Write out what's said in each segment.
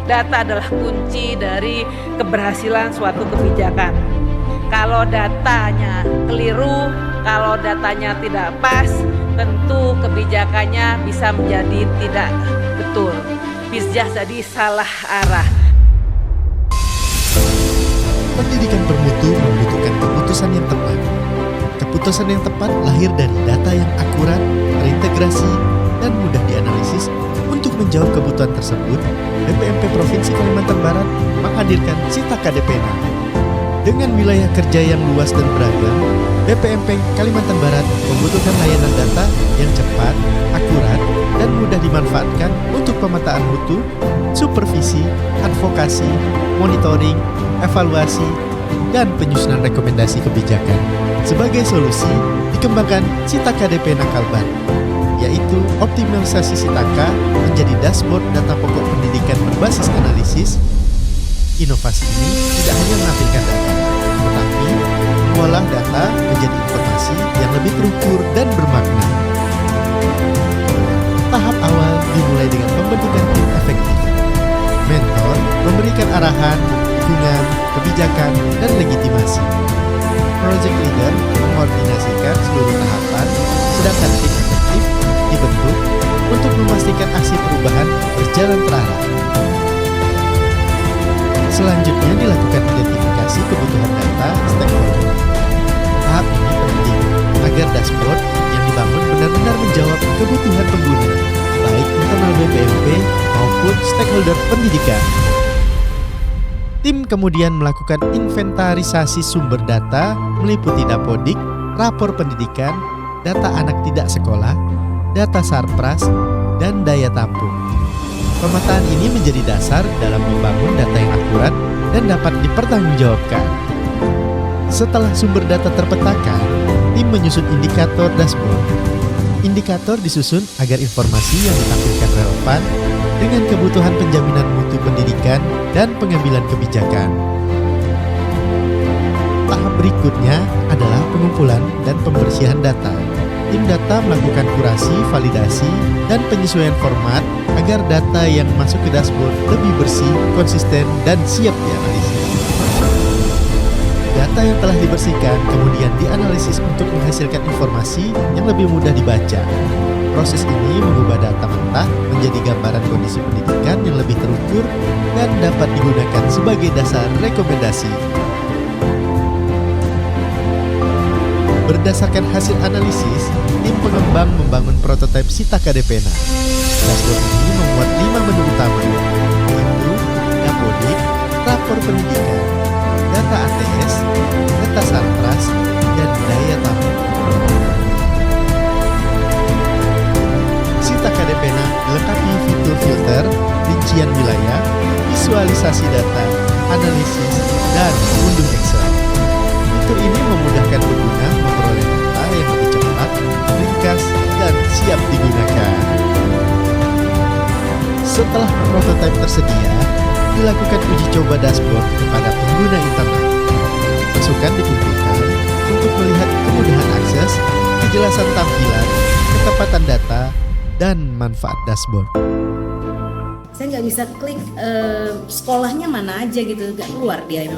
Data adalah kunci dari keberhasilan suatu kebijakan. Kalau datanya keliru, kalau datanya tidak pas, tentu kebijakannya bisa menjadi tidak betul, bisa jadi salah arah. Pendidikan bermutu membutuhkan keputusan yang tepat. Keputusan yang tepat lahir dari data yang akurat, terintegrasi, dan mudah dianalisis. Untuk menjawab kebutuhan tersebut, BPMP Provinsi Kalimantan Barat menghadirkan Sitaka DPNA. Dengan wilayah kerja yang luas dan beragam, BPMP Kalimantan Barat membutuhkan layanan data yang cepat, akurat, dan mudah dimanfaatkan untuk pemetaan mutu, supervisi, advokasi, monitoring, evaluasi, dan penyusunan rekomendasi kebijakan. Sebagai solusi, dikembangkan Sitaka DPNA Kalbar, yaitu optimalisasi Sitaka menjadi dashboard data pokok pendidikan berbasis analisis. Inovasi ini tidak hanya menampilkan data, tetapi mengolah data menjadi informasi yang lebih terukur dan bermakna. Tahap awal dimulai dengan pembentukan tim efektif. Mentor memberikan arahan, dukungan, kebijakan, dan legitimasi. Project leader mengkoordinasikan seluruh tahapan, sedangkan tim efektif dibentuk untuk memastikan aksi perubahan berjalan terarah. Selanjutnya dilakukan identifikasi kebutuhan data stakeholder. Tahap ini penting agar dashboard yang dibangun benar-benar menjawab kebutuhan pengguna, baik internal BPMP maupun stakeholder pendidikan. Tim kemudian melakukan inventarisasi sumber data meliputi Dapodik, rapor pendidikan, data anak tidak sekolah, data sarpras, dan daya tampung. Pemetaan ini menjadi dasar dalam membangun data yang akurat dan dapat dipertanggungjawabkan. Setelah sumber data terpetakan, tim menyusun indikator dashboard. Indikator disusun agar informasi yang ditampilkan relevan dengan kebutuhan penjaminan mutu pendidikan dan pengambilan kebijakan. Tahap berikutnya adalah pengumpulan dan pembersihan data. Tim data melakukan kurasi, validasi, dan penyesuaian format agar data yang masuk ke dashboard lebih bersih, konsisten, dan siap dianalisis. Data yang telah dibersihkan kemudian dianalisis untuk menghasilkan informasi yang lebih mudah dibaca. Proses ini mengubah data mentah menjadi gambaran kondisi pendidikan yang lebih terukur dan dapat digunakan sebagai dasar rekomendasi. Berdasarkan hasil analisis, tim pengembang membangun prototipe Sitaka DPNA. Dashboard ini memuat 5 menu utama, yaitu Dapodik, rapor pendidikan, data ATS, data sarpras, dan daya tampung. Sitaka DPNA dilengkapi fitur filter, rincian wilayah, visualisasi data, analisis, dan unduh Excel. Fitur ini memudahkan pengguna memperoleh data yang lebih cepat, ringkas, dan siap digunakan. Setelah prototipe tersedia, dilakukan uji coba dashboard kepada pengguna internal. Masukan dikumpulkan untuk melihat kemudahan akses, kejelasan tampilan, ketepatan data, dan manfaat dashboard. Saya nggak bisa klik sekolahnya mana aja gitu, nggak keluar dia.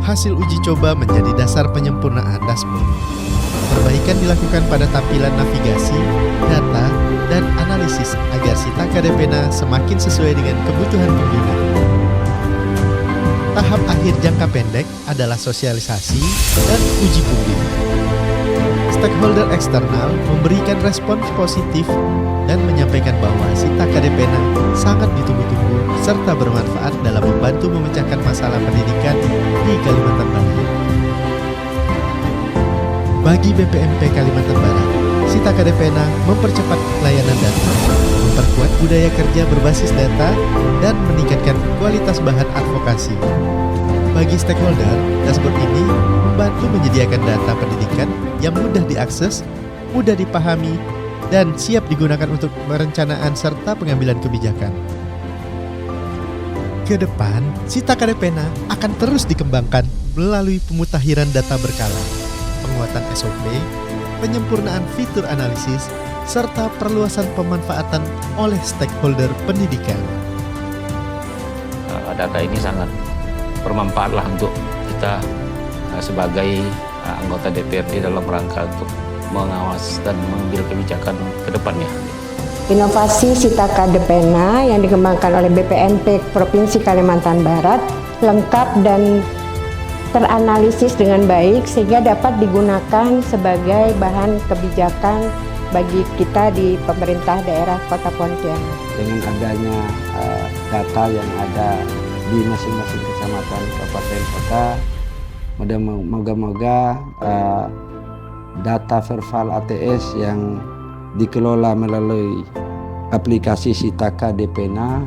Hasil uji coba menjadi dasar penyempurnaan dashboard. Perbaikan dilakukan pada tampilan navigasi, data, dan analisis agar Sitaka DPNA semakin sesuai dengan kebutuhan pengguna. Tahap akhir jangka pendek adalah sosialisasi dan uji publik. Stakeholder eksternal memberikan respons positif dan menyampaikan bahwa Sitaka DPNA sangat ditunggu-tunggu serta bermanfaat dalam membantu memecahkan masalah pendidikan di Kalimantan Barat. Bagi BPMP Kalimantan Barat, Sitaka DPNA mempercepat layanan data, memperkuat budaya kerja berbasis data, dan meningkatkan kualitas bahan advokasi. Bagi stakeholder, dashboard ini membantu menyediakan data pendidikan yang mudah diakses, mudah dipahami, dan siap digunakan untuk perencanaan serta pengambilan kebijakan. Ke depan, Sitaka DPNA akan terus dikembangkan melalui pemutakhiran data berkala, penguatan SOP, penyempurnaan fitur analisis, serta perluasan pemanfaatan oleh stakeholder pendidikan. data ini sangat bermanfaat lah untuk kita sebagai anggota DPRD dalam rangka untuk mengawas dan mengambil kebijakan ke depannya. Inovasi Sitaka Depena yang dikembangkan oleh BPNP Provinsi Kalimantan Barat lengkap dan teranalisis dengan baik sehingga dapat digunakan sebagai bahan kebijakan bagi kita di pemerintah daerah Kota Pontianak. Dengan adanya data yang ada di masing-masing kecamatan, kabupaten, kota, moga-moga data verbal ATS yang dikelola melalui aplikasi Sitaka Depena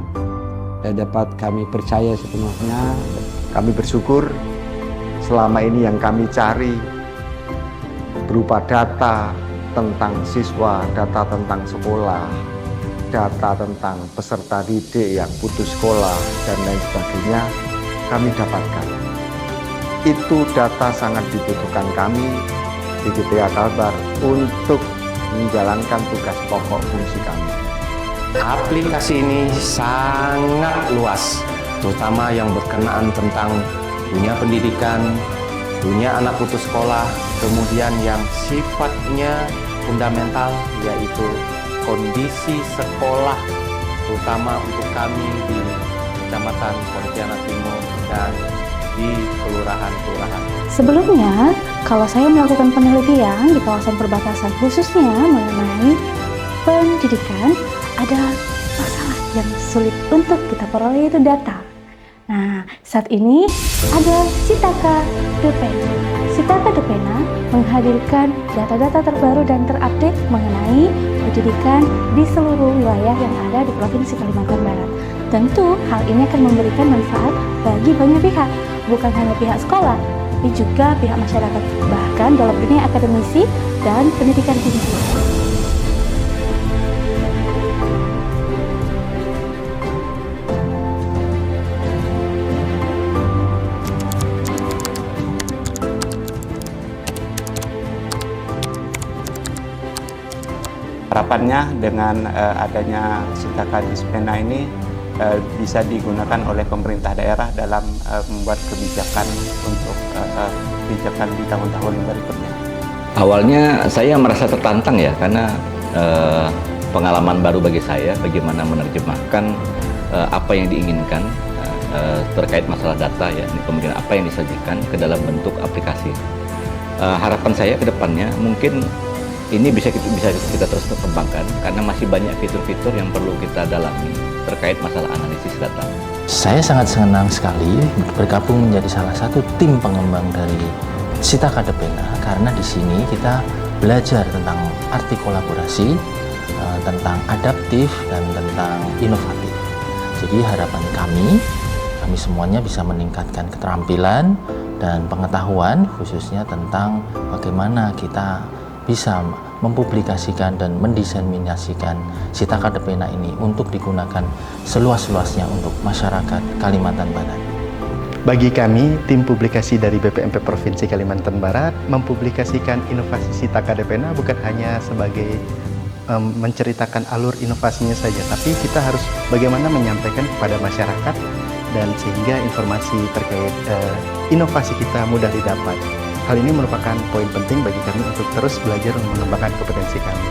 dapat kami percaya sepenuhnya. Kami bersyukur selama ini yang kami cari berupa data tentang siswa, data tentang sekolah, data tentang peserta didik yang putus sekolah, dan lain sebagainya, kami dapatkan. Itu data sangat dibutuhkan kami di GPA Kalbar untuk menjalankan tugas pokok fungsi kami. Aplikasi ini sangat luas, terutama yang berkenaan tentang dunia pendidikan, dunia anak putus sekolah, kemudian yang sifatnya fundamental yaitu kondisi sekolah, terutama untuk kami di Kecamatan Pontianak Timur dan di kelurahan-kelurahan. Sebelumnya, kalau saya melakukan penelitian di kawasan perbatasan khususnya mengenai pendidikan, ada masalah yang sulit untuk kita peroleh, yaitu data. Nah, saat ini ada Sitaka Depena. Sitaka Depena menghadirkan data-data terbaru dan terupdate mengenai pendidikan di seluruh wilayah yang ada di Provinsi Kalimantan Barat. Tentu hal ini akan memberikan manfaat bagi banyak pihak, bukan hanya pihak sekolah, tapi juga pihak masyarakat, bahkan dalam dunia akademisi dan pendidikan tinggi. Harapannya dengan adanya Sitaka Depena ini bisa digunakan oleh pemerintah daerah dalam membuat kebijakan untuk kebijakan di tahun-tahun berikutnya. Awalnya saya merasa tertantang ya, karena pengalaman baru bagi saya bagaimana menerjemahkan apa yang diinginkan terkait masalah data ya, kemudian apa yang disajikan ke dalam bentuk aplikasi. Harapan saya ke depannya mungkin ini bisa kita terus kembangkan karena masih banyak fitur-fitur yang perlu kita dalami terkait masalah analisis data. Saya sangat senang sekali bergabung menjadi salah satu tim pengembang dari Sitaka Depena karena di sini kita belajar tentang arti kolaborasi, tentang adaptif dan tentang inovatif. Jadi harapan kami semuanya bisa meningkatkan keterampilan dan pengetahuan khususnya tentang bagaimana kita bisa mempublikasikan dan mendiseminasikan Sitaka Depena ini untuk digunakan seluas-luasnya untuk masyarakat Kalimantan Barat. Bagi kami, tim publikasi dari BPMP Provinsi Kalimantan Barat mempublikasikan inovasi Sitaka Depena bukan hanya sebagai menceritakan alur inovasinya saja, tapi kita harus bagaimana menyampaikan kepada masyarakat dan sehingga informasi terkait inovasi kita mudah didapat. Hal ini merupakan poin penting bagi kami untuk terus belajar dan mengembangkan kompetensi kami.